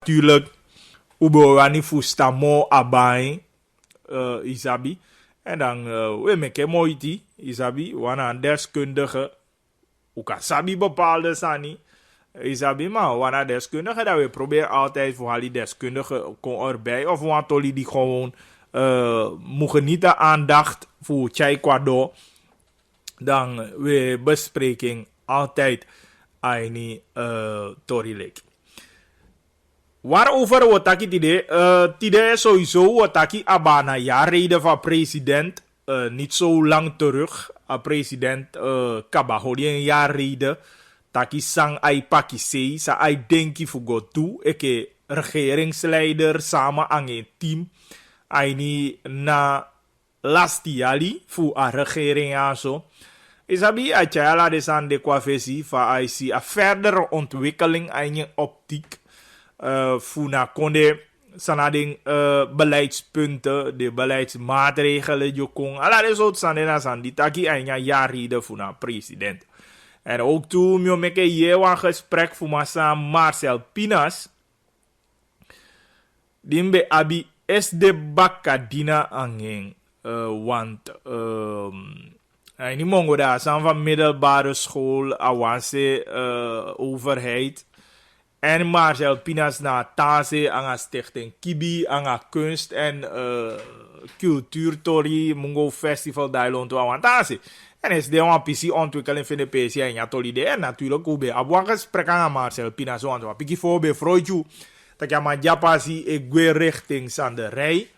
natuurlijk Uborani Fustamo Abai, Isabi. En dan we maken mooi Isabi, wana deskundige, Ukasabi bepaalde sani. Isabi, maar wana deskundige, dat we proberen altijd voor die deskundige kon erbij. Of wantoli die gewoon moet genieten aandacht voor Chai Kwado. Dan we bespreking altijd aan Torilek. Waarover wat ik tide sowieso wat ik abana ja reden van president niet zo lang terug president Kabahori een jaar reden taki sang ai pakisei sa ai denki fugo tu eke regeringsleider samen aan een team ai ni na lastiali fu a regering aso isabi a chala de san de kwafesi fa ai si a verdere ontwikkeling aan je optiek Funa konde sanading beleidspunten, de beleidsmaatregelen, jokong. Alla de soort sanena san die taki anya jari de funa president. En ook toen we met een jewa gesprek voor massa Marcel Pinas, dimbe abi SD Bakadina angeng, want in mongo daar zijn van middelbare school, avance overheid. En Marcel Pinas na Tase aan een stichting Kibi, aan een kunst- en cultuurtori, Mungo Festival Dailon to aan Tase. En is de een PC ontwikkeling van de PC en ja tolide. En natuurlijk ook bij Abuwa gesprek aan Marcel Pinas. Want we piki voor bij Freudju. Dat je maar japasi egwe richting Sanderij.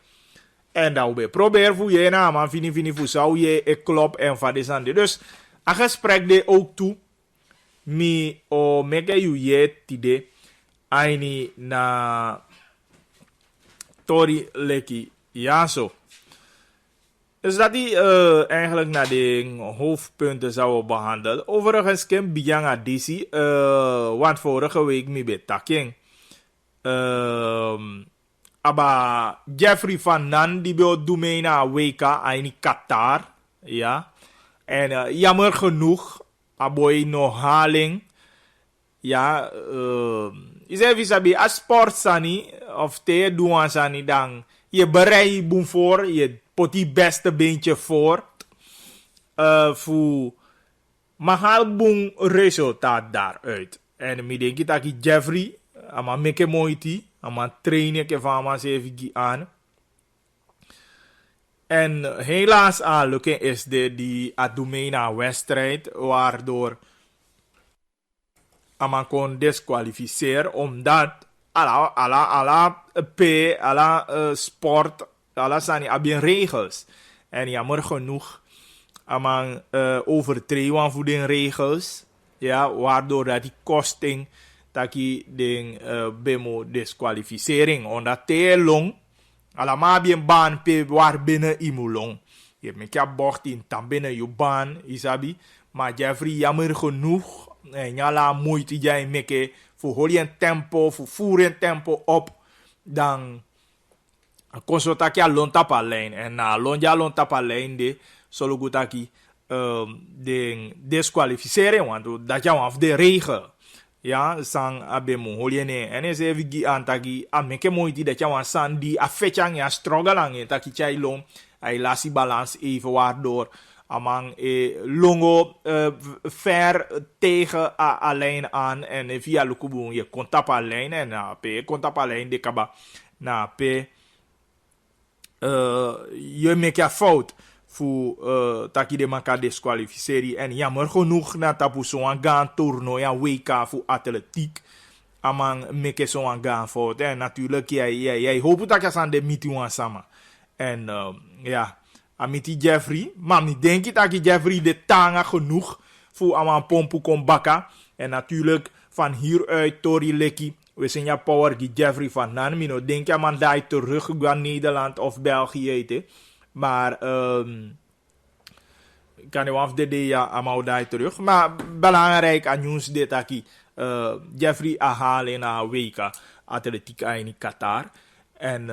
En dat we proberen voor je na, maar fini voor zou je klop en van de Sande. Dus een gesprek de ook toe. Mi o meke yu ye tide. Aini na Tori Leki Yaso. Dus dat die eigenlijk naar de hoofdpunten zouden behandelen. Overigens ken Bianga Disi, want vorige week mi betaking. Aba Jeffrey Van Nan die wil doen na WK in Qatar, ja. En jammer genoeg, aboy no haling. Ja, is even sabi a sport sani of te doen sani dan je bereid boem voor je pot die beste beentje voor voor mahal boem resultaat daaruit. En mi denk dat ik Jeffrey ama meke moiti ama trainen ke van maar even aan. En helaas al lukken is die Adumena wedstrijd waardoor ama kon disqualificeren omdat alla sport alla sani abien regels en jammer genoeg ama overtreden voor de regels ja waardoor dat die kosting dat die ding bemo disqualificering omdat te long alla ma bien baan pe waar binnen imulong je met je bocht in tam binnen je baan isabi maar Jeffrey jammer genoeg en jala moeite jij meke voor holy tempo, voor voeren tempo op, dan consultaki a lon tapa lijn. En na lon tapa lijn de solo gutaki de disqualificeren, want dat jou af de regel. Ja, sang abemo holy ne. En is even gi antagi a meke moeite dat jou san die a fetchang ja struggle ang taki chai lon, ai lasi balans even waardoor amang longo ver tegen a lijn aan en via lukubu je kontap a lijn en na pe kontap a lijn de kaba na pe je maak je fout voor taki de maka disqualificeren en jammer genoeg na tapu zo'n gaan toernooi aan WK voor atletiek amang make zo'n gaan fout en natuurlijk jij hoopt dat je aan de meeting samen en ja Amiti Jeffrey, maar ik denk dat Jeffrey de tanga genoeg voor aan pompu kon bakken. En natuurlijk van hieruit Tori Lekki, we zijn ja power die Jeffrey van Nan. Mino denk je man daar terug naar Nederland of België. Maar kan je af de ja allemaal daar terug. Maar belangrijk aan nieuws dit dat Jeffrey ahalen naar WK atletiek in Qatar. En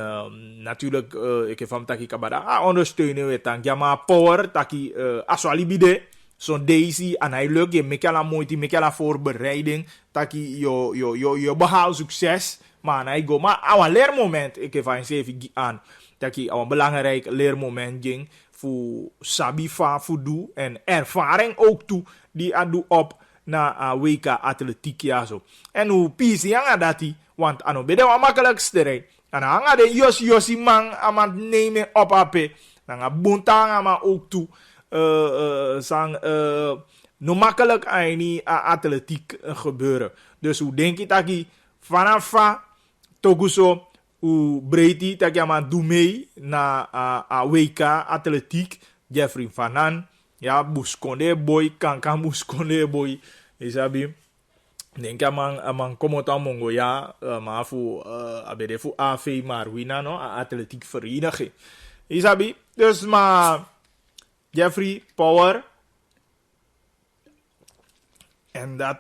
natuurlijk, ik heb van taki kabada ondersteunen we tank. Ja, maar power taki aswalibide. Zo'n Daisy en hij lukt je mekala moeite, mekala voorbereiding. Taki je behaal succes Maar hij go. Maar aan een leermoment, ik heb van zeven aan. Dat je een belangrijk leermoment ging. Voor Sabifa voor doe. En ervaring ook toe. Die aan doe op na WK atletiek ja zo. En hoe pies yang dat die. Want aan bede wat makkelijkste rijden. En dan hangen de josie man aan het nemen op ape. Dan gaan bontang maar ook toe. No makkelijk aan die atletiek gebeuren. Dus hoe denk je dat je vanaf Toguso hoe breed die dat je maar doe mee na WK atletiek Jeffrey Fanan ja buskonde boy kan buskonde boy isabi denk je man komt aan mongo ja maar voor abede voor AV maar wina no atletiek vereniging isabi dus maar Jeffrey Power en dat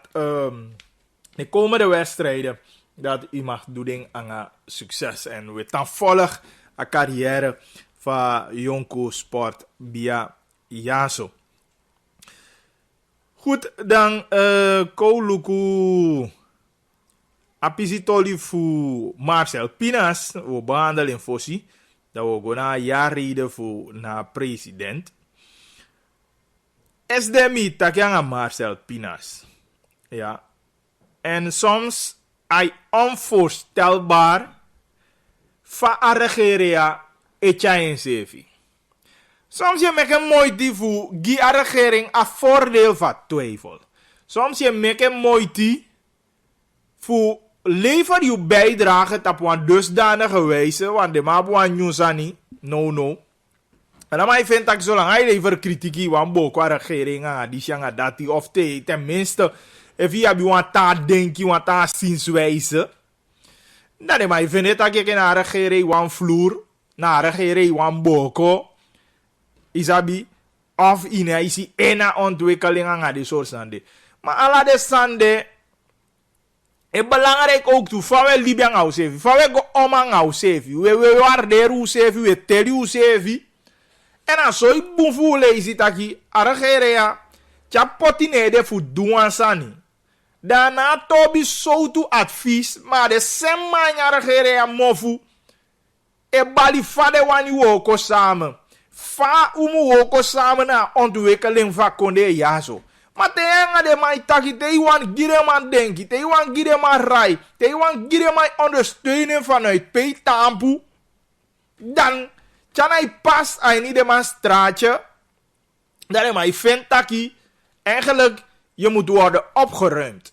de komende wedstrijden dat u mag doen aan succes en we dan volg een carrière van Jonko Sport via Yaso. Goed, dan Koluku Apisitoli voor Marcel Pinas. We behandelen in Fossi. Dat we gaan naar jaarreden voor naar president. SDMI takjanga Marcel Pinas. Ja. En soms hij onvoorstelbaar van een regering en sevi. Soms je maakt een mooi die voor die regering een voordeel van twijfel. Soms je maakt een mooi die voor lever je bijdrage op een dusdanige wijze, want de mabuan nieuwsani, no. En dan maar vind ik zolang hij lever kritiek want boko regering die shanga dati of tenminste. If je hebt een taal denken, een taal zienswijze. Dan is maar vind dat je naar regering een vloer, naar regering een boko. Isabi of in is ena ontwikkeling aan die soort sande. Maar alla de sande is belangrijk ook toe. Van we Libië gaan zeven, van we go om gaan zeven. We waarderen zeven, we tellen zeven. En als zo je boem voelen is dat je regering ja potine de voor doen sani. Daarna tobi zo toe advies, maar de semanya regering mofu. E bali fade wani woko samen. Fa umu woko samen na ontwikkeling van konde yaso. Maar te enga de mai taki te iwan gire man denki, te iwan gire man rai, te iwan gire man ondersteuning vanuit P-tampu. Dan, tjanai pas ai niet de man straatje. Dan is mijn vent taki. Eigenlijk, je moet worden opgeruimd.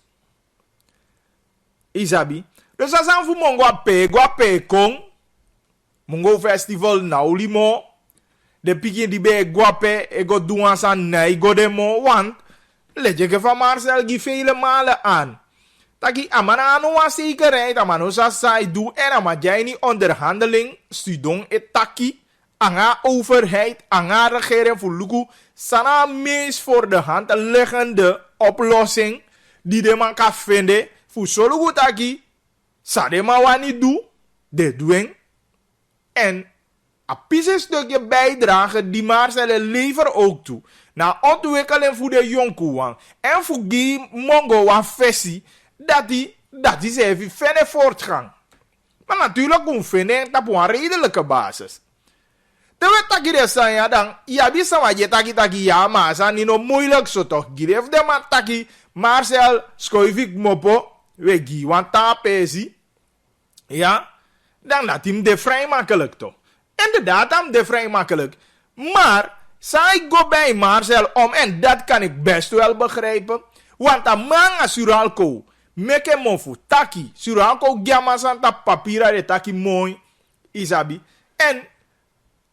Isabi. Dus als aan voor Mongo Kong. Mongo Festival Naulimo. De pikin die bij Guape. Ik go doen aan zijn nee godemo. Want. Let je van Marcel die vele malen aan. Taki amana anu wa zekerheid. Amano sa sai doe. En amadjai niet onderhandeling. Studong etaki. Anga overheid. Anga regering voor Luku. Sana meest voor de hand liggende oplossing die de man kan vinden voor solo taki. Sade ma wani doe, de doen. En een pisse stukje bijdrage die Marcel lever ook toe. Na ontwikkeling voor de jonkuwang. En voor die mongo wan versie dat is even verder voortgang. Maar natuurlijk kun vinden op een redelijke basis. Terwijl taki de san ja dan, ja bisa ma je taki ja maar san niet no moeilijk zo toch. Giref de man taki Marcel skoivik mopo, we gi wan tapesi. Ja, dan laat hem de vrij makkelijk toch. Inderdaad, hem de vrij makkelijk. Maar, zij go bij Marcel om, en dat kan ik best wel begrijpen. Want een man als Suralco, meke mofu taki, Suralco gyama santa papira de taki mooi, isabi. En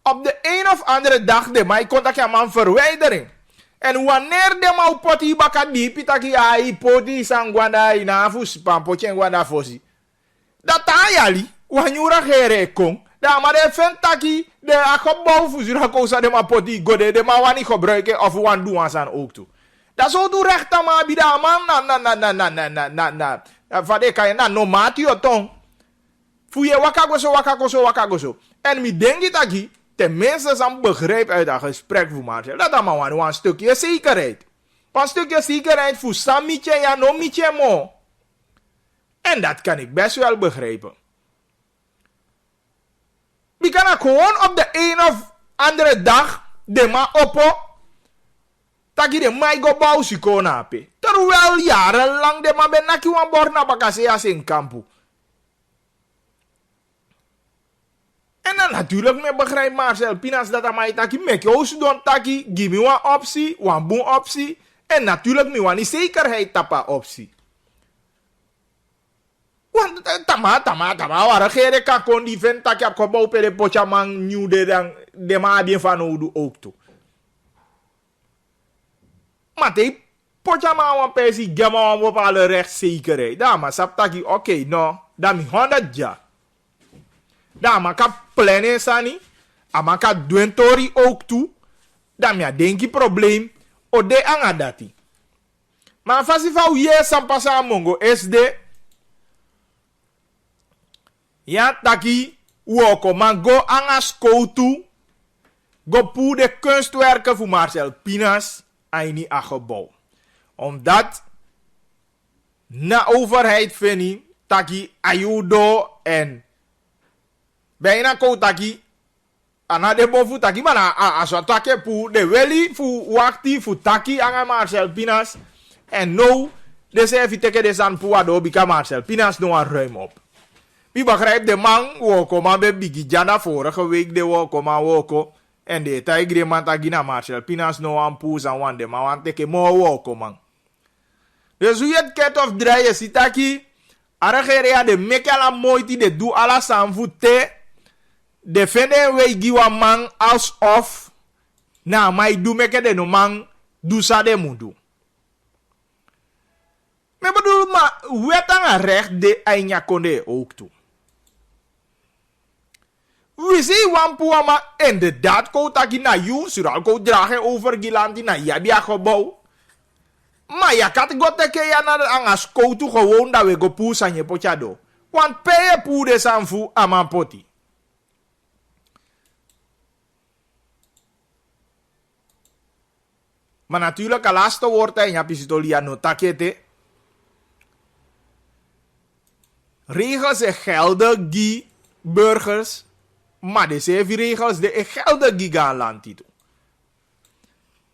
op de een of andere dag de mij kon ik man verwijdering. En wanneer de man poti baka dipi taki ai poti sangwanda ina fusi pampotje ngwanda fosi. Dat ayali wanyura gere kong. Da maar de ventaki de akobou fusura kosa de ma poti gode de ma wani gebruiken of wan doen aan ook toe. Dat zo doe recht aan ma bida man na. Van de kan je na no mati o tong. Fuye wakagoso. En mi dengi taki. Tenminste, zijn begrijp uit dat gesprek voor Marcel. Dat allemaal een stukje zekerheid. Een stukje zekerheid voor Samitje, ja, no mitje mo. En dat kan ik best wel begrijpen. We kan gewoon op de een of andere dag de ma oppo. Taki de mai go bouwsi konape. Terwijl jarenlang de ma ben naki wan borna bakase as in kampu. En dan natuurlijk me begrijp Marcel Pinas dat amai taki mek jou don taki. Give me wan optie, wan boon optie. En natuurlijk me wan die zekerheid tapa optie. Want tama waren geen kakon die vent tak op gebouw per de potjamang nieuw de ma bien van oudu ook toe. Maar de potjamang wan persi gemma wan bepaalde rechtszekerheid. Da maar sap taki oké no, da mi 100 jaar. Da maar ka plannen sani, ama ka dwentori ook toe. Da mi a denki probleem o de anga dati. Maar fasi fa uye sampasa mongo SD. Ja, taki, woko, man go anga skoutu, go pu de kunstwerken voor Marcel Pinas, aini a gebouw. Omdat, na overheid vind taki, ayudo en, bijna kou taki, ana de bofu taki, maar aso taki pu, de weli fu wakti fu taki anga Marcel Pinas, en no, de se eviteke de san pu ado, bika Marcel Pinas no een ruim op. Wie begrijpt de man woko man be bigi jana vorige week de woko man woko. En de taigre man tagina Marcel Pinas no wan poes en wan de man wan teke mo woko man. Dus hoe je het ket of draaien ziet aki. Arregere ya de meke ala moiti de du ala sanvoete. De fende we giwa man alsof. Na mai du meke de no man du sa de mudu. Me bedoel maar wetang a recht de ainya konde ook toe. We zien wampu ama inderdaad ko taki na you sural ko dragen over gilanti na yabia gebouw. Maar ja kat goteke ya na angas ko tu gewoon dat we go pu sanye pochado. Want peye pu de sanfu ama poti. Maar natuurlijk al laatste woord en ja pistolia no takete. Regels en gelden die burgers. Maar de 7 regels de gelden gigaland tito.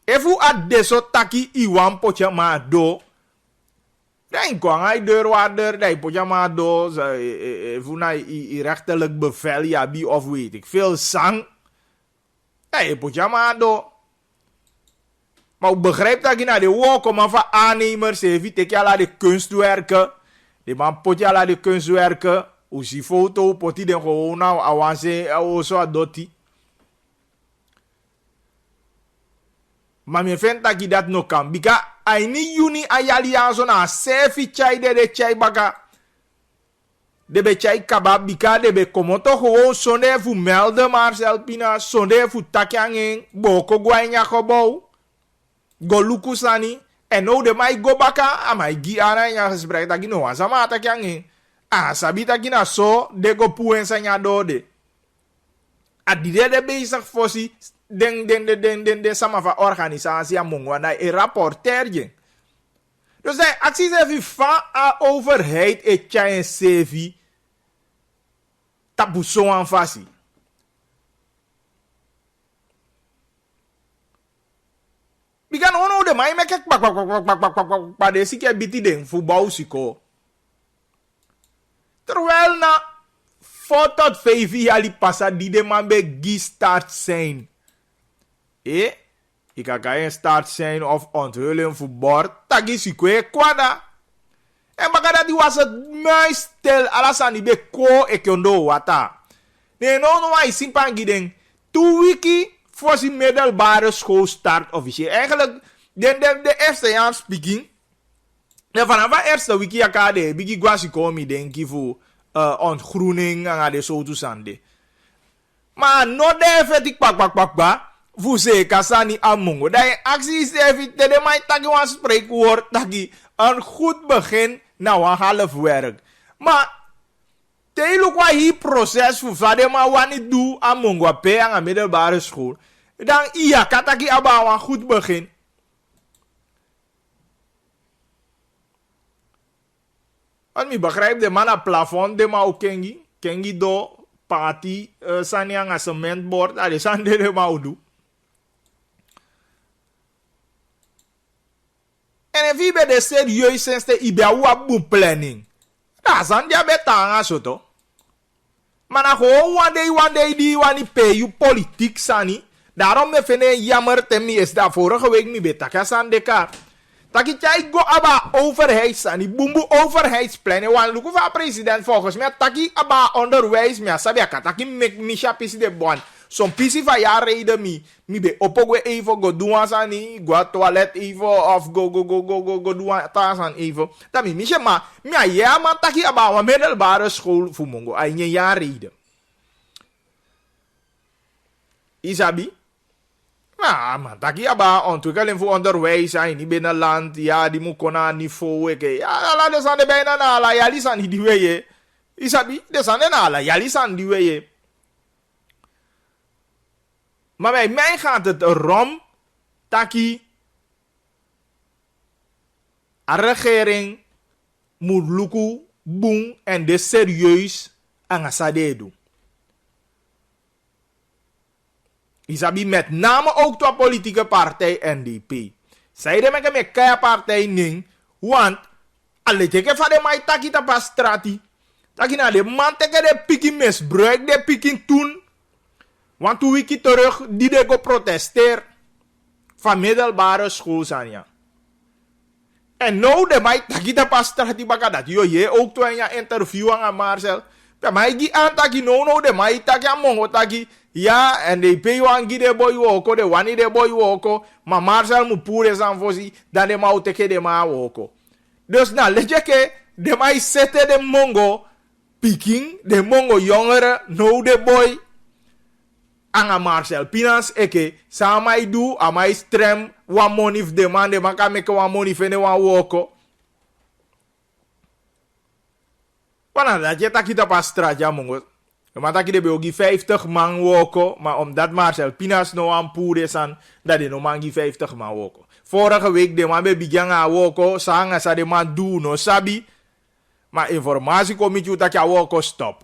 Efu at deso taki iwan potja ma do. Dan kwam hij deurwaarder, dan potja ma do. Efu na i rechterlijk bevel ja bi of weet ik veel sang. Dan potja ma do. Maar ik begrijp dat je naar de woken van aannemers heeft. Ik ala de kunstwerken. De man potja ala de kunstwerken. Usi foto poti den gewoon nou awanse oso adoti. Maar me vindt dat je dat nog kan. Bika aini juni ayali azo na sefi chai de chai baga. De be chai kabab bika de be komoto gewoon sonde fu melde Marcel Pinas. Sonde fu takyangeng. Boko gwainya gebouw. Go lukusani. En nou de mai go baka. Amai gi ana nya gesprek dat je no asama takyangeng. Ah, sabita kina so, de go pu ensanya dode. Adide de bezig fossi, den sama van organisatie among wana e rapporteur je. Dus hij acties even van a overheid e tjaien sevi, tabu so an fasi. Bikan ono de mai mekek pak de sike biti den voetbal siko. Terwijl na 4 tot 5 jaar die passa die de man bij die start zijn. Ik ga geen start zijn of onthulling voor bord. Tagi si kwe kwada. En baka die was het meestal alasan die be ko ekondo wata. Nee no wa isimpan giden. 2 wiki voor zijn middelbare school start officieel. Eigenlijk de eerste jaar speaking. En vanaf de eerste wiki akade bigi gwasi komi denki voor ontgroening en de zo toesande. Maar no de even ik pak. Voor ze kasani amongo. Dat je actie is even te de mij taki wan spreekwoord taki een goed begin na een half werk. Maar te look wa hi proces voor vade ma wani do amongo pe aan middelbare school. Dan iya kataki aba een goed begin. Want mi begrijp de man op plafond de ma kengi. Kengi do party sani ang cementbord. Ade san de ma do. En if je de serieus sinds de ibe a boom planning. Da san dia betanga soto. Maar na gewoon one day die wani pay you politiek sani. Daarom me fene jammer temi is daar vorige week mi betaka san de kaart. Taki chai go aba overheid sani bumbu overheidsplannen wan luku va president volgens mij taki aba onderwijs mi asabi akataki mek misha pisi de bon. Som pisi va ya reden mi be opogwe even go doen sani go toilet even of go doen tasan even. Dat mi misha ma mi a ja man taki aba wa middelbare school fu mongo a nye ja reden. Isabi? Nou, man, taki aba ontwikkeling voor onderwijs zijn niet binnen land, ja, die moet kona niveau eke. Ja, la de san de bijna na la yali san die weye. Isabi, de san de na la yali san die weye. Maar bij mij gaat het erom, taki, a regering moet luku, boem en de serieus aan asade doen. Isabi met name ook de politieke partij NDP. Zij met een kaya partij ning, want alle teke van de mai taki tapa strati. Taki na de man teke de piki misbruik, de piki toen. Want toen wiki terug, die de go protesteer van middelbare school zijn ja. En nou de mai taki tapa strati baka dat yo je ook toen ja interview aan Marcel. Ja, maar ik aan taki no de mai taki aan mongo taki. Ja, en de pay wangi de boy woko, de wani de boy woko, maar Marcel moet pure zijn voorzien, dan de mau teke de ma woko. Dus nou, let je ke, de mai zette de mongo, picking, de mongo jongeren, no de boy, anga Marcel Pinas, eke, sa mai do, a mai strem, wan money de man, de man kan meke wan money fene wan woko. Wana dat je takita pas straat, ja mongo. Maar dat je de 50 man woko, maar omdat Marcel Pinas no aan poer is aan, dat je no man 50 man woko. Vorige week de man be bijanga woko, sanga sa de man do no sabi, maar informatie kom je dat je woko stop.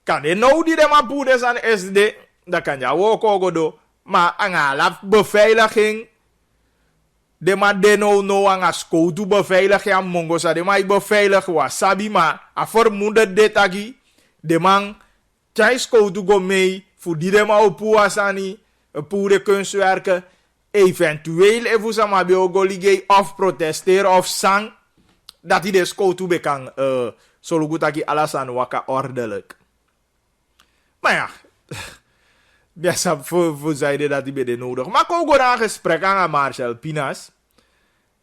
Kan de nou die de man poer is aan SD, dan kan je woko go do, maar aan half beveiliging, de man de no aan skoutu beveiliging aan mongo sa de man beveilig was sabi, maar a vermoede dit agi. De man, Chai Skoutu go mee, voor die de ma opu asani, pure kunstwerken, eventueel even sama go ligge of protesteren of sang, dat hij de Skoutu bekan, zo goed dat hij alles aan waka ordelijk. Maar ja, best voor zijde dat hij bij de nodig. Maar ik ook een gesprek aan Marcel Pinas.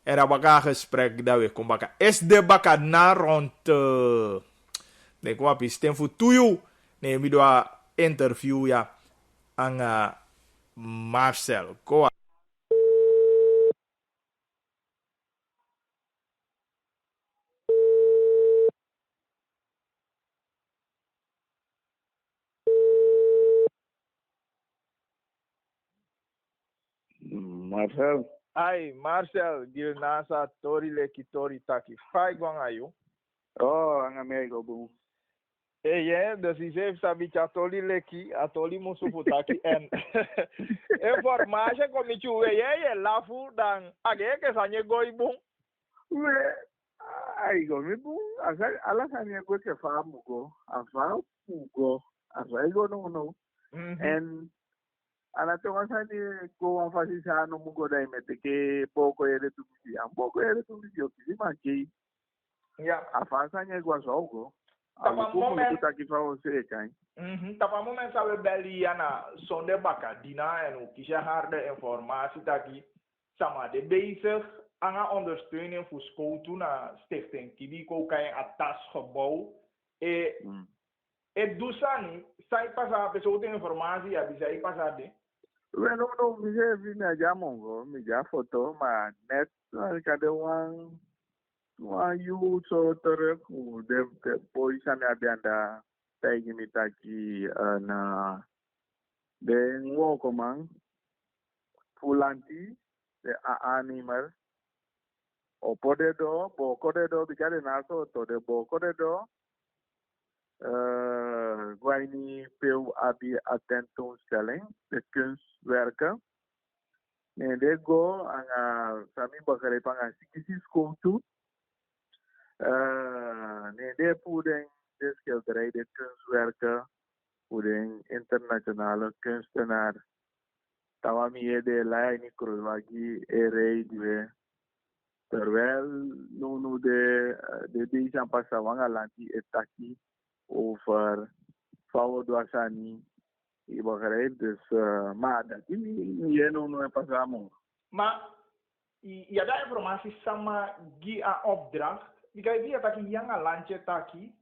En dat was een gesprek dat we komen bakken. Is de bakken na rond... Ik wap is ten voor tuju. Nee, we doen een interview ja aan Marcel. Go. Marcel. Hi, Marcel. Gil nasa tori leki tori taki. Fai gwang ayo. Oh, ang amigo boom. Ja, dus hij heeft sabitje atoli leki, atoli musuputaki en informatie kom je toe, je lafu dan ageke sanye goi boom. Ai go mi boom, ala sanya go ke famu go, afa go, afa go no. En ala to sanya go an fasisa no mugo dai mete ke poco ere tu si, an poco ere tu si o ki ma ki. Ja, afa sanya go so go. Tapa moment sabe beli na sonde baka dina en ook kisha harde informatie taki sama de bezig aan ondersteuning voor school toe na stichting Kibiko kan je atas gebouw e dusani sai pasa pessoa informatie abi sai pasa de no mi je vi na jamongo mi ja foto ma net kade wan you so terug de boys aan abanda tegen mi taki na de woko man fulanti de animal o podedo, bo kodedo, bigade naso to de bo kodedo, guaini peu abi tentoonstelling, de kunstwerken. En de go aan sami begreep aan sikisi school toe. Nee, de poeding, de schilderij, de kunstwerken, poeding internationale kunstenaar. Tawami de lijn Kroatië erede. Terwijl nu de deze passa wanga lanti etaki over Fawad Wasani. Je begrijpt dus, maar dat je nu passamo. Maar je dat informatie sama gi a opdracht. Dikai dia taki yang a landje taki.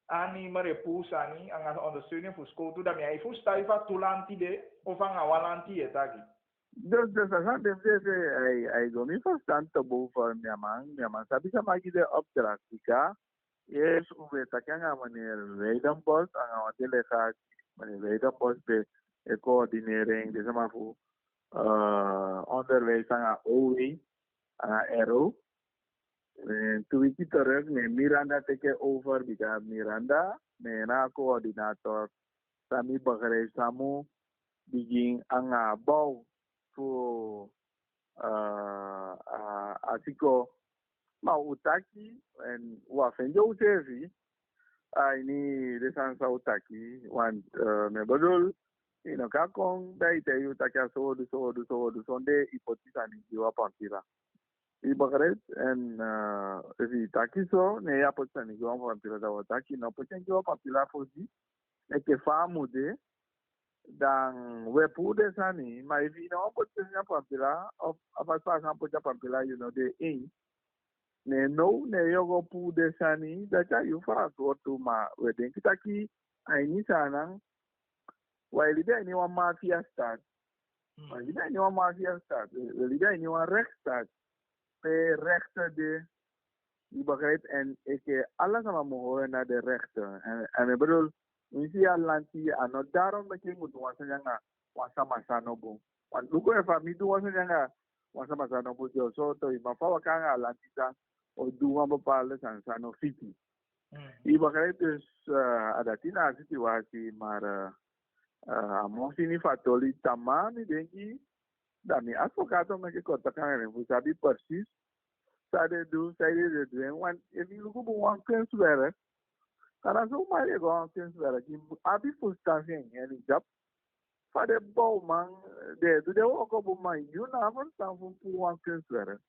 Ani merepus ani anga ondersteuning voor school toe dat mij even stijfa tulanti de of anga walanti etaki. Dus dat hij go niet verstand te boven mijn man. Sabi sa magi de opdracht dika. Yes, ube takanga meneer Weidenbos anga wadelegatie meneer Weidenbos be coördinering de sama voor onderwijs anga OE anga ERO. En toen ik terug met Miranda take over, because Miranda, mijn coördinator, Sami Bagre Samu, begin ang bouw voor Asiko Mautaki en Wafenjo Sevi. Ini desan sa utaki, want me bedoel, kakong dai te utaki so sonde ipotisa ni jiwa pantira. I begrijp en if taki so ne ya potsa ni go van pila da taki no potsa go van pila fosi e ke famu de dan we pude sani ma if no potsa ni van pila of apa sa potsa van pila de in ne no ne yo go pude sani da cha you fa go to ma we den taki ai ni sana wa ilida ni wa mafia start wa ilida ni wa mafia start ilida ni wa recht start rechten de, je begrijpt, en ik alles aan mogen naar de rechten. En ik bedoel, we zien al lantie, en daarom dat je moet wassen masano bo. Want luko e fami do wassen masano bo jo so to ima fa wakanga lantie dan o doen bepaalde sansano fiti. Je begrijpt dus adatina situatie, maar amosini fatoli tamani denki. Dami advocato me que conta kan vous sabi precies sade de doen want if you look at one kunstwerk kana so maar je gewoon kunstwerk die abi fustafen en job voor de bouwman de ook op man you never staan voor one kunstwerk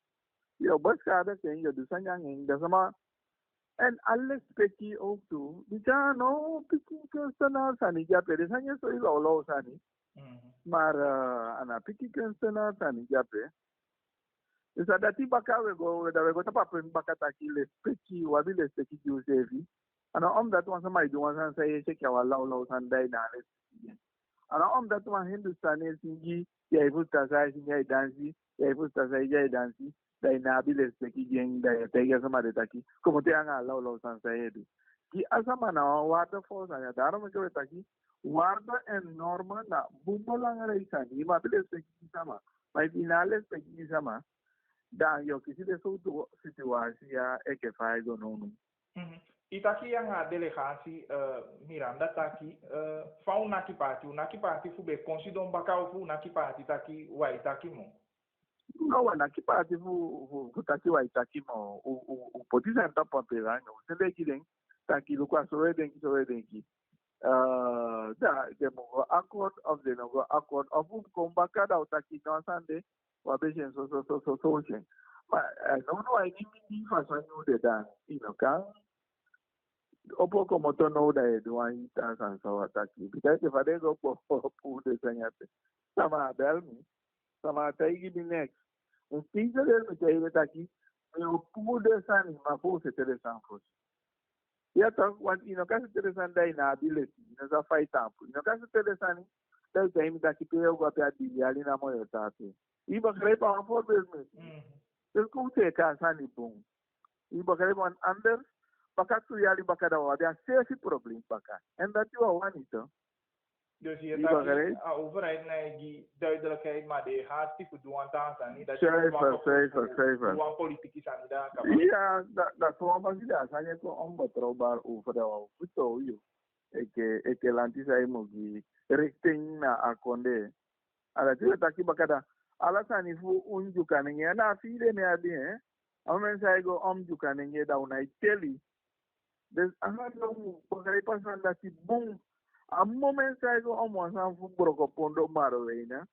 je beschade ken je dus aan dat sama en alles peki ook toe die kan no peki kunstenaar sani ja per sanje so lo sani. Maar ana piki kunstenaar sani jape. Dus dat die baka we go tapa pen baka taki le peki wabi le peki Josefi. Ana omdat wan sama idu wan san say check ya wala san dai na le. Ana omdat wan Hindustani singi ya ifusta sai singi dansi, ya ifusta sai jai dansi, dai na bi le peki jeng dai tega sama de taki. Como te anga law san say edu. Ki asama na water force anya daro me ko taki. Guarda enorme na bumbolang reisani mabile speki sama mai finale speki sama dan yo kisi de so situasia e ke fai go nonu itaki yang delegatie Miranda taki fauna ki party fu be considon bakau fu na ki party taki wai taki mo no na ki party fu taki wai taki mo o potisa ta papera no se le kilen taki lu kwa so denki de mogo accord of the nogo accord of kombaka da utaki no sande wa bejen so ma no I ni faso no de dan kan opo como to no da do an ta san so ataki because if I go for de sanyate sama belmi sama taigi bi next un pizza de me taigi taki eu pude sani ma fo se tere san fo. Ya tak want kasi teresan dai na ability na fight tempo kasi teresan dai time da ki peo go pa di ali na mo yotate iba grepa on for business el ko te ka sani bung iba grepa on under baka tu yali baka da wa dia safe problem baka and that you want it Dus je Die dat begrijpt? de overheid nee, die duidelijkheid, maar de hartstikke doen aan Tanzania. Dat Zeker. politici zijn daar. Ja, dat kwam pas daar. Zijn je gewoon onbetrouwbaar over de voetbal, joh. Ik lanti zei mogi richting na akonde. Ala tira taki bakada. Ala sani fu unju kaninge na file ne abi Amen sai go omju kaninge da una iteli. Dus aha no bagay pasan da si boom. A moment sai go omo san fu broko pondo maro weina.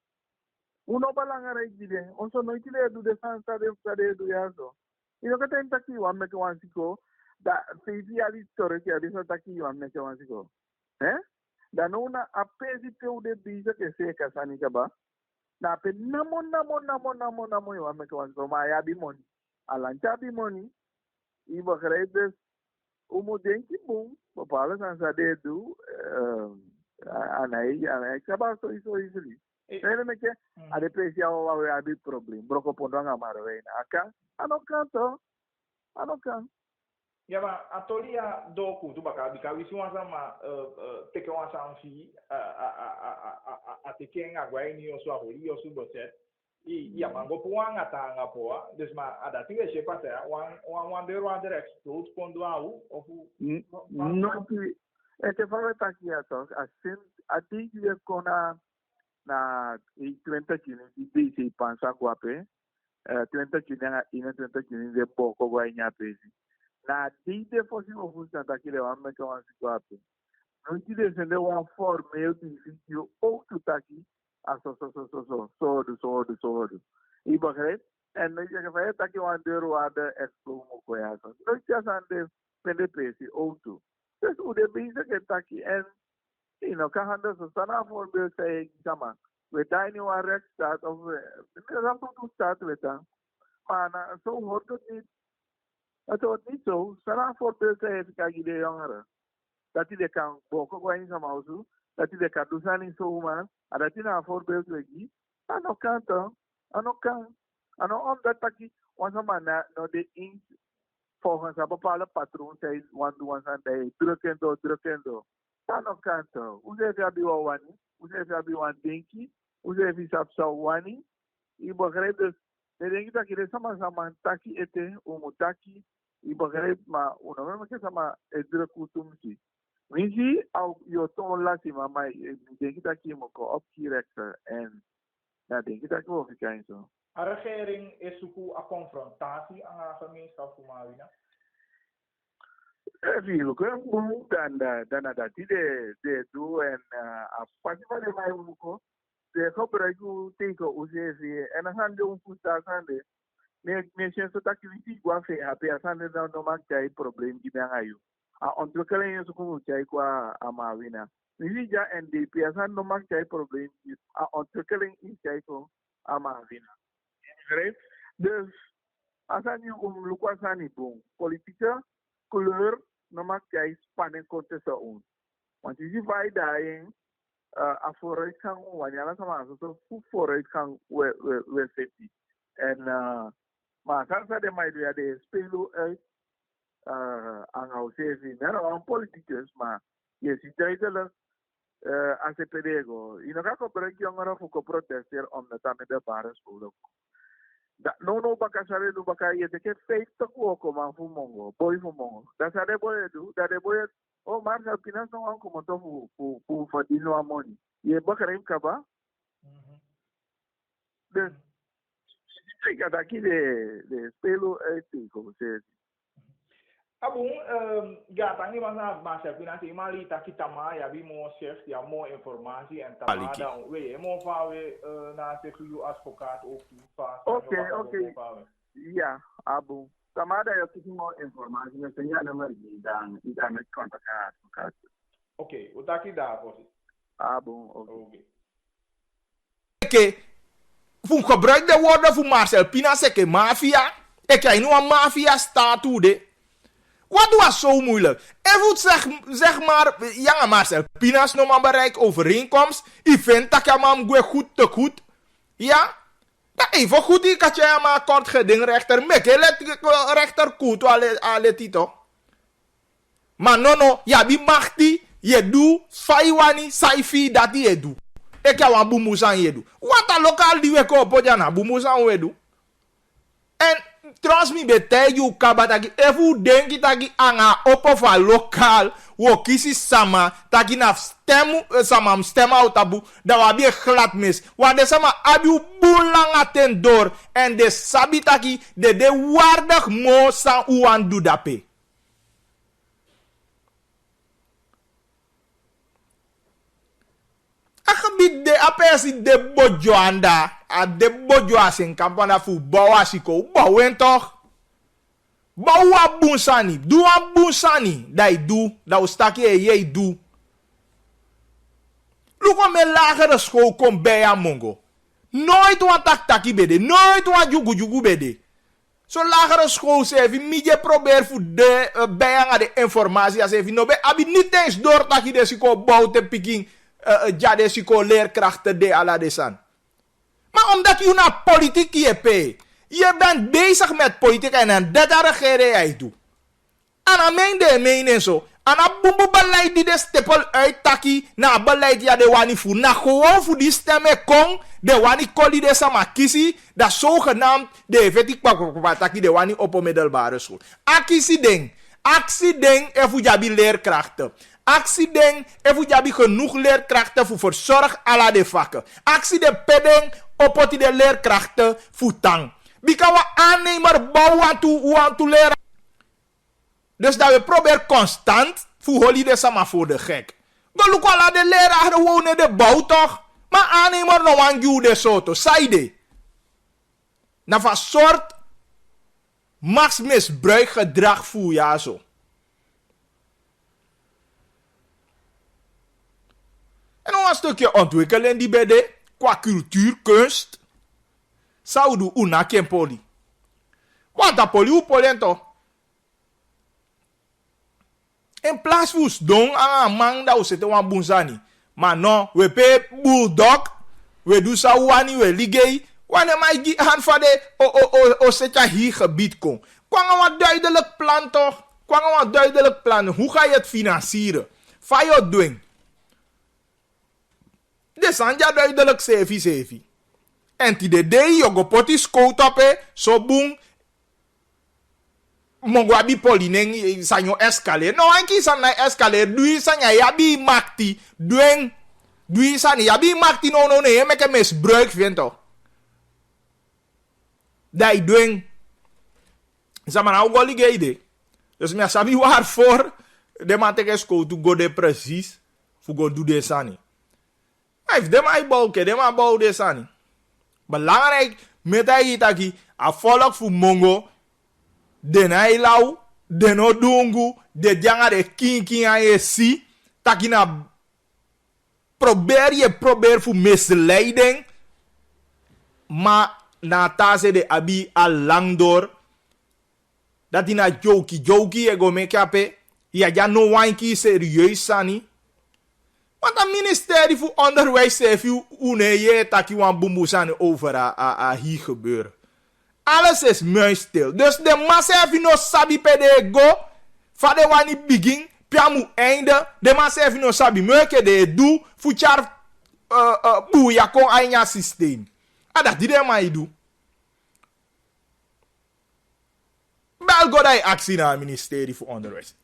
Uno balangara igide. Onso no itile du de san sade du yaso. Ino kata intaki wa meke wansiko. Da fizi ali story ki ali sa taki wa meke wansiko. Dan una apesi teu de bisa ke se kasani kaba. Na pe namo wa meke wansiko. Ma ya bi money. Alancha bi money. Iba kredes umu denki boom. Papala san sade du. Anai kaba so easily. Ele me que a depressão vai abrir problema. Broco pondo na marwena. Aka, anokanto. Ja, maar atolia doku tu baka bika wisi wansa ma teke wansa anfi a teke nga gwai ni osu aholi osu boset. Ja, maar go puanga tanga poa. Dus maar ada tinga shepa se wan de wan direct explode pondo au of no que te fala taki ato. Assim, a tige kona na 20 kini di si pansa guape 20 kini na ina 20 kini de boko gua nyape na di de fosi mo fusta takile wa me ka wan si guape no ti de sende wa forme eu ti sitio o tu taki a so I bagret en no je fa taki wan de ro de expo mo ko ya so no ti asande pende pesi o tu dus u de bize ke taki en kahanda sana for bill say kama we dine one red start of to start with mana so hot ni ato ni so sana for bill say kagide yongara dati de kan boko ko in sama usu dati de kadusani so man adati na for bill gi ano on that taki one mana no de in volgens een bepaalde patroon zij one aan de drukkendo. Ano kanto. Use sabi wa wani. Use sabi wan denki. Use fi sapsa wani. I begrijp dus. De denki taki de sama taki ete umutaki. I begrijp ma una ke sama edrukutumsi. Misi au yo ton lasi mama denki taki mo ko opkirekter en na denki taki wo fikai so. A regering is zoeken een confrontatie aan haar gemeenschap voor Marina. Filho, como dan dat de do en a parte vale mais de cobra que tem que usar en a hande fusta hande me senso activity igual fe a pe hande não mais tem problema que bem aí a ontwikkeling is como tem qua a Marina ni já NDP hande não mais tem problema a ontwikkeling is tem com a Marina. Dus asani lukwasani bom politica kleur no maakt jij spanning tussen ons. Want je ziet wij daarin a vooruitgang wanneer dat maar zo goed vooruitgang we zitten. En maar dan de mij weer de spelen uit aan houseven. Nee, aan politicus, maar je ziet duidelijk als het pedego. Je nog kan gebruiken jongeren voor protesteren omdat dat met de baren spelen. No bakasare do bakaye de ke fake to ko man fu mongo boy fu mongo da sare boy do da de boy o man sa pinas no an ko to fu for dino amoni ye bakare im kaba de fica daqui de pelo ético se Abung gatangi masa masa pinasi mali takitama ya bi mo chef ya mo informasi en tamada we mo fawe na se ku advocaat ook fa okay ja abu tamada ya kisi mo informasi na senya na margi dan met contact advocaat okay utaki da posi abu okay que fu gebruik de woorden van Marcel Pina seke mafia ik jij nu een mafia staat toe de. Wat was zo moeilijk? Er moet zeg maar, ja Marcel Pinas nog maar bereik overeenkomst. Ik vind dat je maar goed te goed. Ja? Dat even goed, ik had je maar kort geding rechter. Meke rechter goed, alle tito. Maar no, ja, wie mag die? Je doet, faiwani, saifi, dat je doet. Ik heb een boemoesan je doet. Wat een lokaal die we kopen, ja, na boemoesan we doet. En trouwens, mi betij je kabataki. Even denk je dat je aan op of een lokaal, wo kisi sama, dat je na stem out tabu, dat we weer glad mis. Want de sama abu boelanga ten door. En de sabitaki, de waardig mo san uan do dape. Akabit de apesi de bojo anda. A de bojo asen kampana fu bawa siko. Bawen toch? Bawa bunsani. Doa bunsani. Dai do. Da ustaki e ye do. Luko me lagere school kom bij a mongo. Nooit wan tak bede. Nooit wan jugu bede. So lagere school se vi midje probeer fu de bij de informatie. As evi no be abi niet eens door taki de siko bouten piking. Jade siko leerkrachten de ala de san. Maar omdat je naar politiek je bent bezig met politiek en dat regeren jij doet. En dan meen de zo. En dan boembo beleid die de stempel uittaki na beleid ja de wani fu. Na gewoon voor die stemmen kon de wani koli de sama kisi dat zogenaamd de vetik pakopataki de wani op middelbare school. Akisi ding. Actie ding even jabi leerkrachten. Actie ding even jabi genoeg leerkrachten voor verzorg ala de vakken. Actie de peding op de leerkrachten voor tang. Bikawa aannemer bouwen toe leren. Dus dat we proberen constant voor holiday sama voor de gek. Geluk ala de leraar wonen de bouw toch. Maar aannemer no wangu de soto. Saide. Na van soort machtsmisbruik gedrag voel ja zo. En nog een stukje ontwikkelen die bij de qua cultuur, kunst. Zou una ken poli. Want dat poli u polento. In plaats van don aan een man dat we zitten wan bunzani. Maar no, we pe bulldog. We doen sawani, we ligei. Wanneer mij die hand van de setja hier gebied kon. Kwam wat duidelijk plan toch? Kwam wat duidelijk plan. Hoe ga je het financieren? Van je doen. De sanja duidelijk sevi. En die de day yogo poti scout op so boom. Mongwabi polineng sanyo escalator. No anki sanai escalator. Dui sanya yabi makti. Dui sani yabi makti no ne. Meke misbruik vindt toch? Dat doen. Zaman nou goli geide. Dus me sabi waarvoor de man teke school to go de precies voor go do de sani. Hij dem ai bouke, dem a bouw de sani. Belangrijk met hij itaki a volk voor mongo den ai lau den odungu de janga de kinkin a je si takina probeer voor misleiding maar na tase de abi al lang door dat die na joki ego make up ja no wanki serieus sani. Want het ministerie voor onderwijs heeft je taki wan bumbusan over hier gebeuren. Alles is muisstil. Dus de massa heeft no sabi pede go. Van de wani begin, piamu einde. De massa heeft no sabi meuke de do. Fuchar boeia kon anya systeem. Dat die de maar doe. Bel go dat actie naar het ministerie voor onderwijs.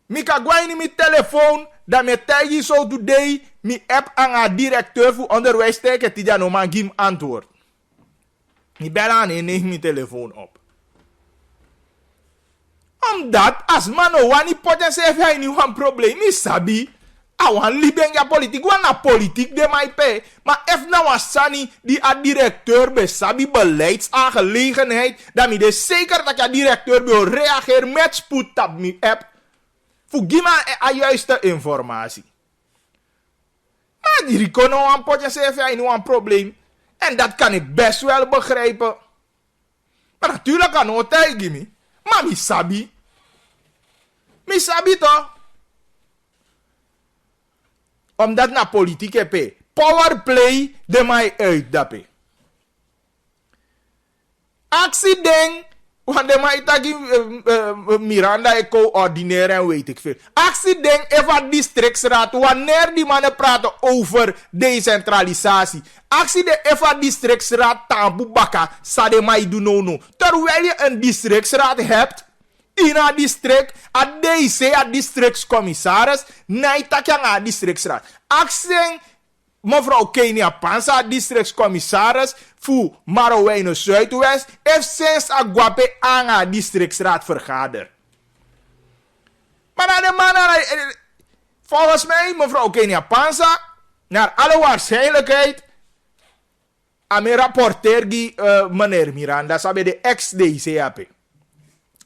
Mika gwaini mi telefoon, dat me tagi so today, mi app aan a directeur voor onderwijs teken, die no man gim antwoord. Mi bel aan en neem mi telefoon op. Omdat, als man no wani potentie heeft hij nu een probleem, mi sabi, awan libenga politiek, wana politiek de mai pe, maar ef na wasani, die a directeur be sabi beleidsaangelegenheid, dat mi de zeker dat je directeur wil reageren met spoed op mi app, voor gima a juiste informatie. Maar die rikono aan potje heeft hij nu een probleem. En dat kan ik best wel begrijpen. Maar natuurlijk kan het tegen gimi. Maar mi sabi. Mi sabi toch? Omdat na politiek heb powerplay de mij uitdappen. Actie ding Want de man itaki Miranda is co-ordinair en weet ik veel. Actie denk even districtsraad wanneer die mannen praten over decentralisatie. Actie de even districtsraad tampu baka sa de mai do no. Terwijl je een districtsraad hebt in een district, a DC, a districtscommissaris, na itaki aan districtsraad. Actie mevrouw Kenia Pansa, districtscommissaris voor Marowijne Zuidwest, heeft sinds Aguape aan haar districtsraad vergaderd. Maar aan de man, volgens mij, mevrouw Kenia Pansa, naar alle waarschijnlijkheid, aan mijn rapporteur die meneer Miranda, dat de ex-DCAP.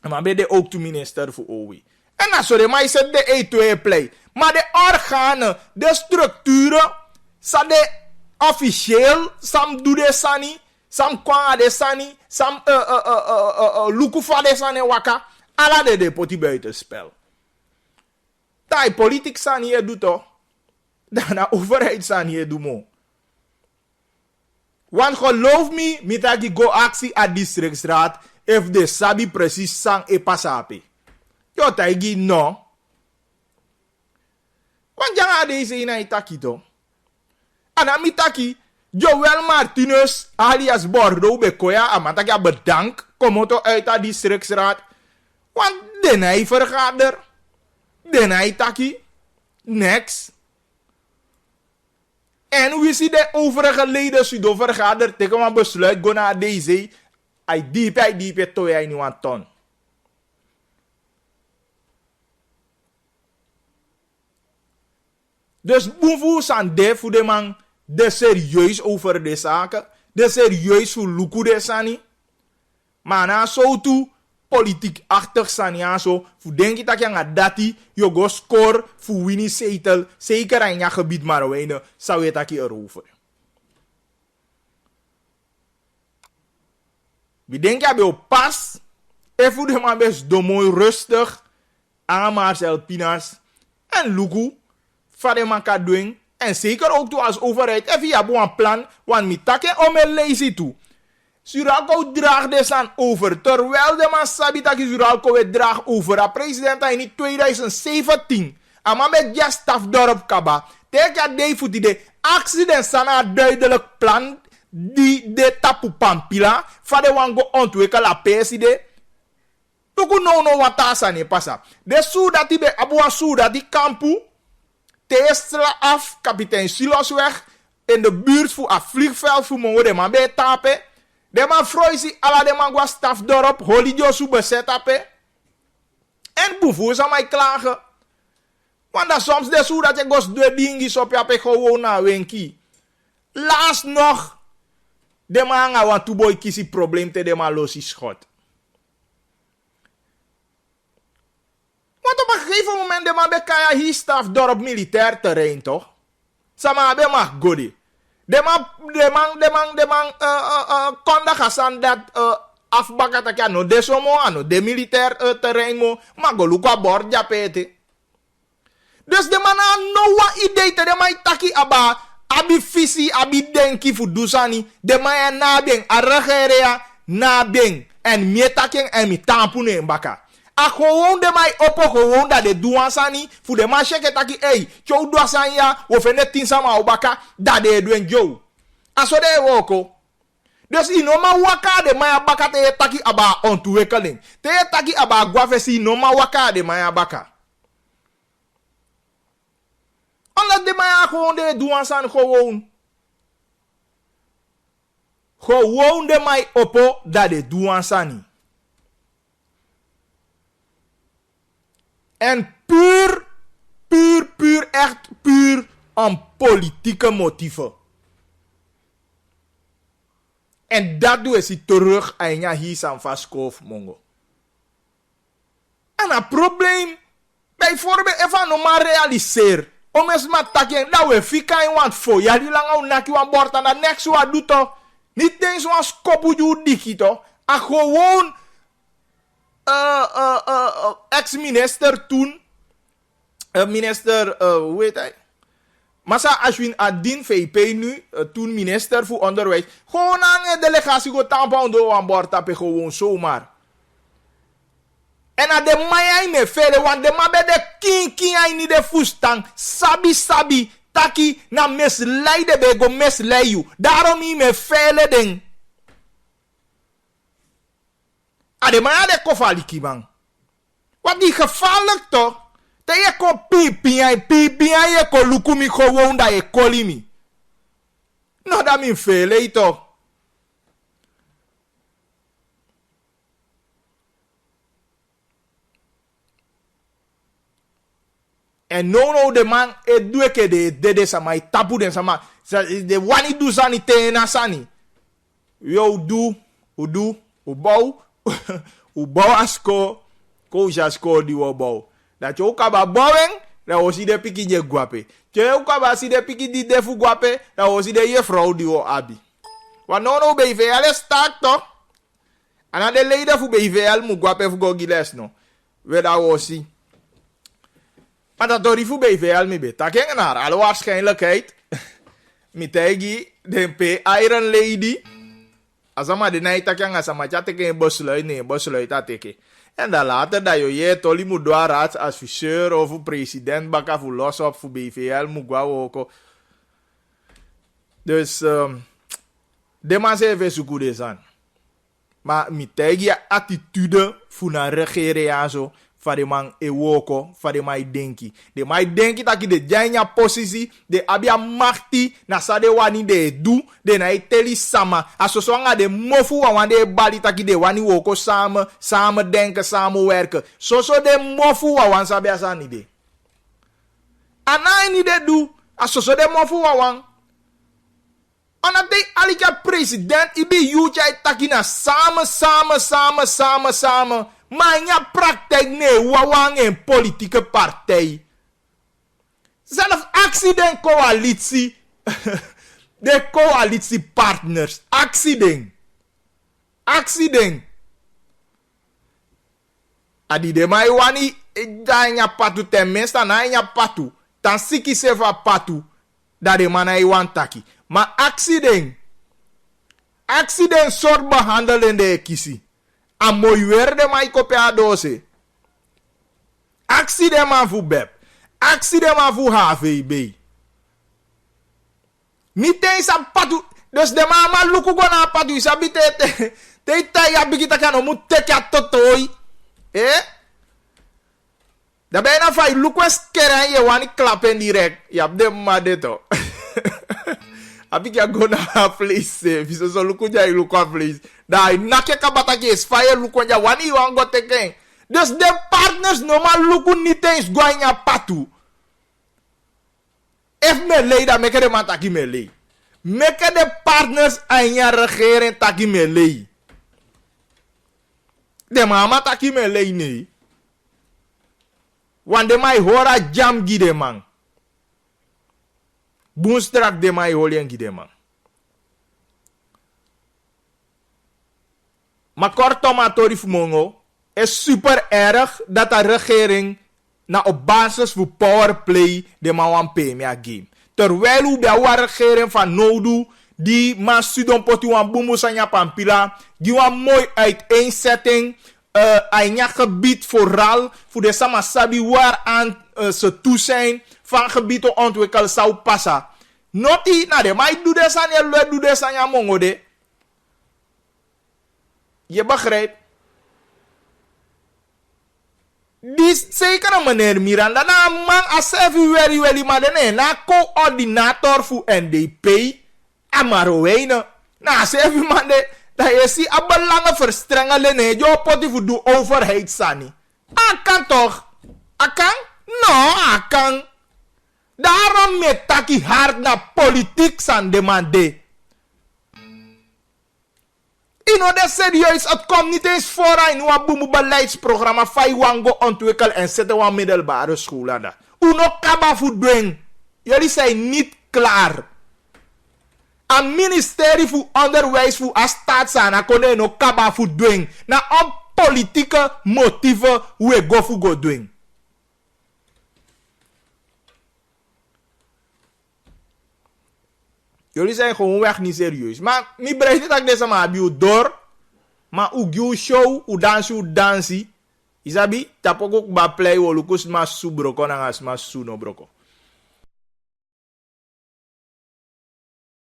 Maar ben de ook de minister voor OWI. En dan sorry, maar je zet de E2 play. Maar de organen, de structuren, sa de officieel, sam doe de sani, sam kwanga de sani, sam lukufa de sani waka, ala de depoti buitenspel. Tai politiek sani je doet toch? Daarna overheid sani je doet mo. Want geloof me, mitaki go actie a districtsraad, if de sabi precies sang e pasapi. Yo taigi no. Want janga deze ina itaki toch? Anamitaki, Joel Martinez alias Bordeaux Bekoya, amataki bedankt, komoto uit de districtsraad. Want den hij vergader, den hij taki, next. En wie zie de overige leden sudo vergader, tegen een besluit, go naar deze, hij diepe, toya in een ton. Dus boevoe san de voor de man de serieus over de zaken, de serieus voor luku de sani. Maar na zo toe politiek achtig sani zo, voor denk je dat je aan dati, je go score voor winnie zetel, zeker in je gebied Marowijne, zou je dat je erover. Wie denk je bij pas, en voor de man best domooi rustig, aan Marcel Pinas en luku. Van de man kan doen. En zeker ook toe als overheid. Even je hebt een plan. Want mi takken om een lazy toe. Suralco draagt des aan over. Terwijl de man sabi dat Suralco het draagt over. De president in 2017. En man met ja stafdorp kaba. Teka de voor die de accident sana duidelijk plan. Die de tapu pampila. Van de wango ontwikkelen PSD. Tuku no wat tasa ne pasa. De su dat die be abu su dat die kampu. Teestra af, kapitein Silosweg, in de buurt voor een vliegveld voor mongo de man bij tapen. De man vroeg ala de man was stafdorp, holy josu bezet tapen. En boevoer zou mij klagen. Want dat soms de zo dat je gos de dingis op je gewoon naar wenki. Laatst nog, de man gaan want toeboy kiesie probleem te de man losie schot. Want op een gegeven moment de man bekaya hier staf dorp militair terrein toch? Sama be mag godi. De man konda gasan dat afbakata kya no desomo ano de militair terrein mo magoluka bord japete. Dus de man no wa idee te de man taki aba abi fisi abi denki fu dusani de man na bien a regerea na bien en mietaking en mi tampune mbaka. A gewoon de mij opo gewoon dat de douansani voor de man cheke taki hey chou douansanya wo fene tinsama obaka dat de doen jo aso de woko dus inoma waka de maya baka te taki aba ontwikkeling te taki aba gwafesi inoma waka de maya baka omdat de maya gewoon de douansan gewoon de mij opo dat de douansani. En echt puur om politieke motieven. En dat doe je terug aan je hier aan vastkoop, mongo. En een probleem, bijvoorbeeld even nog maar realiseren. Om eens maar takken, dat we fika in want voor. Ja, die lang al nakje aan boord en dat niks wat doet toch. Niet eens zoals kopu je dikkie toch. En gewoon ex-minister toen, minister, hoe heet hij? Massa Ashwin Adin VP nu, toen minister voor onderwijs. Gewoon aan een delegatie go tampa aan boord tappen gewoon zomaar. En a de maya me fele, want de mabe de kin ai ni de fustang, sabi, taki na misleide be go misleid. Daarom me fele den. A de maya de kofaliki bang. Wat die gevaarlijk toch? Dat je kon pipian, je kon lukumi gewoon dat je kolimi. Nou, dat min fele toch? En no de man e doe ke de sama i tapu den sama de wani do sani te na sani. Yo u bau u bau asko ko jasko di wo bau. Dat je ook aba bouwen, dat was de piki je guape. Je ook aba si de piki di defu guape, dat was de je vrouw die o abi. Want no BVL staat toch? En de leden voor BVL mu guape voor go giles no. We dat was si. Maar dat door die voor BVL me bet. Dat ging naar alle waarschijnlijkheid. Mitegi de P Iron Lady. Asama de night tak yang asama chate ke bosluit dat teke. En dan later dat je toli moet doen raadsadviseur of president baka voor los op voor BVL moet ook. Dus de man zei even zo goed is aan. Maar mitegi attitude voor een regering en zo. Van de man ewoko, van de man denki. De man denki dat de janya positie, de abia machti, na sa de wani de du, de na iteli sama. Aso swanga de mofu wan de bali taki de wani woko samen denken, samen werken. So de mofu wan sabia sa ni de. Ana ni de du, aso de mofu wan. Ona de alika president, ibi yuja taki na samen. Maar in praktijk nee, wawang een politieke partij. Zelf accident coalitie. De coalitiepartners. Accident. Adi de mai wani da nya patu tenminste na nya patu. Tan siki seva patu. Da de mana iwan taki. Maar accident soort behandelende kisi. A mooi weer de mai kopje a dose. Actie de man voor BEP. Actie de man voor HVB. Niet eens aan patu. Dus de man luku go na patu. Isabi te ya bigita kano mu teke a totoi. Da ben na fai luku skeren je wani klappen direct. Yap de ma de to. Abi kia go na place. Viso so luku jai luku a place. Da nakje kabata ki is fire luku ja wani wan go teken. Dus de partners normaal luku niet eens goanya patu. If me lei da meke de man taki me lei. Meke de partners anya regering taki me lei. De mama taki me lei nee. Want de mai hora jam gi de man. Boonstrak de mai holien gi de man. Maar kortom, Atori Fumongo, is super erg dat de regering op basis van powerplay de man pemia game. Terwijl u bij de regering van Nodu, die man studon poti wan bumu sanya pampila, die wan mooi uiteenzetting, een gebied vooral voor de samasabi waar aan ze toe zijn van gebieden ontwikkelen zou passen. Noti na de, maar ik doe des aan je, doe des aan je mongo de. Je begrijpt? Die zekere meneer Miranda, na man asevi weli madene, na coördinator voor NDP, Amarowijne. Na asevi mande, dat je ziet een belangen verstrengen, nee, je poti voor de overheid sani. Akan toch? Akan? No, akan. Daarom met taki hard na politiek san demande. Ino de serieus, het komt niet eens voor in een boemu beleidsprogramma van wango ontwikkelen en zetten we middelbare scholen daar. Uno kaba voeding. Jullie zijn niet klaar. Een ministerie voor onderwijs voor a staatsana kon no kaba voeding. Na om politieke motieven we go voor go doen. Jullie zijn gewoon weg niet serieus. Maar mi breed het ook deze maar bij door. Maar u give show, u dansi. Isabi, tapoko ba play wolukus mas su broko na as mas su no broko.